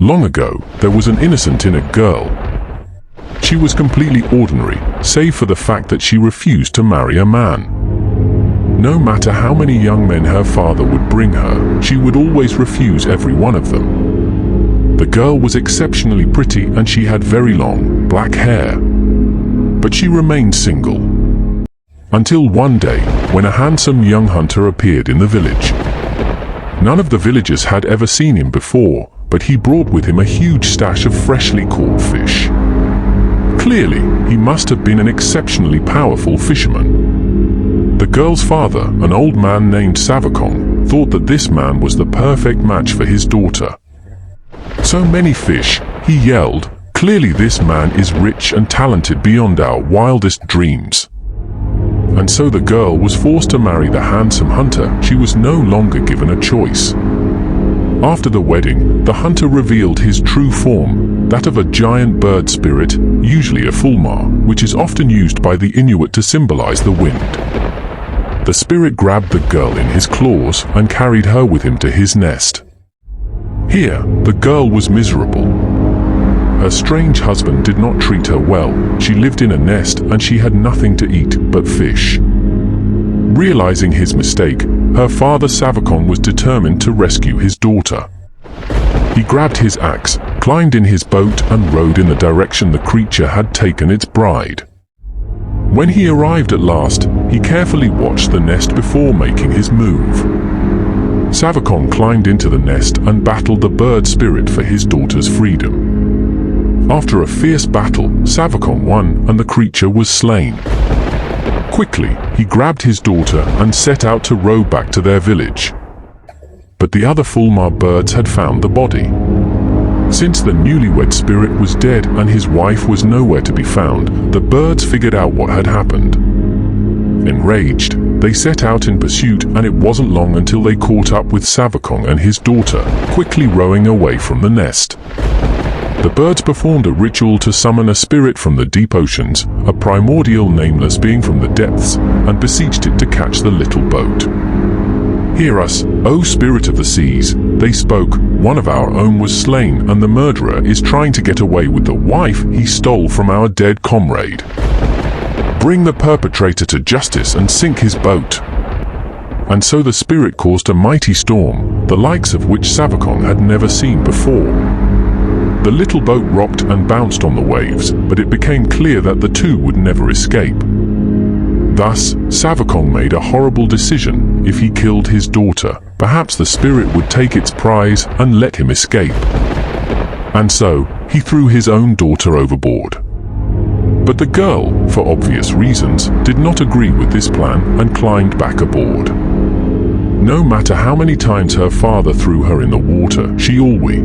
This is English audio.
Long ago, there was an innocent Inuit girl. She was completely ordinary, save for the fact that she refused to marry a man. No matter how many young men her father would bring her, she would always refuse every one of them. The girl was exceptionally pretty and she had very long, black hair. But she remained single. Until one day, when a handsome young hunter appeared in the village. None of the villagers had ever seen him before, but he brought with him a huge stash of freshly caught fish. Clearly, he must have been an exceptionally powerful fisherman. The girl's father, an old man named Savakong, thought that this man was the perfect match for his daughter. "So many fish," he yelled. "Clearly this man is rich and talented beyond our wildest dreams." And so the girl was forced to marry the handsome hunter. She was no longer given a choice. After the wedding, the hunter revealed his true form, that of a giant bird spirit, usually a fulmar, which is often used by the Inuit to symbolize the wind. The spirit grabbed the girl in his claws and carried her with him to his nest. Here, the girl was miserable. Her strange husband did not treat her well. She lived in a nest and she had nothing to eat but fish. Realizing his mistake, her father Savakong was determined to rescue his daughter. He grabbed his axe, climbed in his boat and rowed in the direction the creature had taken its bride. When he arrived at last, he carefully watched the nest before making his move. Savakong climbed into the nest and battled the bird spirit for his daughter's freedom. After a fierce battle, Savakong won and the creature was slain. Quickly, he grabbed his daughter and set out to row back to their village. But the other fulmar birds had found the body. Since the newlywed spirit was dead and his wife was nowhere to be found, the birds figured out what had happened. Enraged, they set out in pursuit, and it wasn't long until they caught up with Savakong and his daughter, quickly rowing away from the nest. The birds performed a ritual to summon a spirit from the deep oceans, a primordial nameless being from the depths, and beseeched it to catch the little boat. "Hear us, O spirit of the seas," they spoke. "One of our own was slain, and the murderer is trying to get away with the wife he stole from our dead comrade. Bring the perpetrator to justice and sink his boat." And so the spirit caused a mighty storm, the likes of which Savakong had never seen before. The little boat rocked and bounced on the waves, but it became clear that the two would never escape. Thus, Savakong made a horrible decision. If he killed his daughter, perhaps the spirit would take its prize and let him escape. And so, he threw his own daughter overboard. But the girl, for obvious reasons, did not agree with this plan and climbed back aboard. No matter how many times her father threw her in the water, she always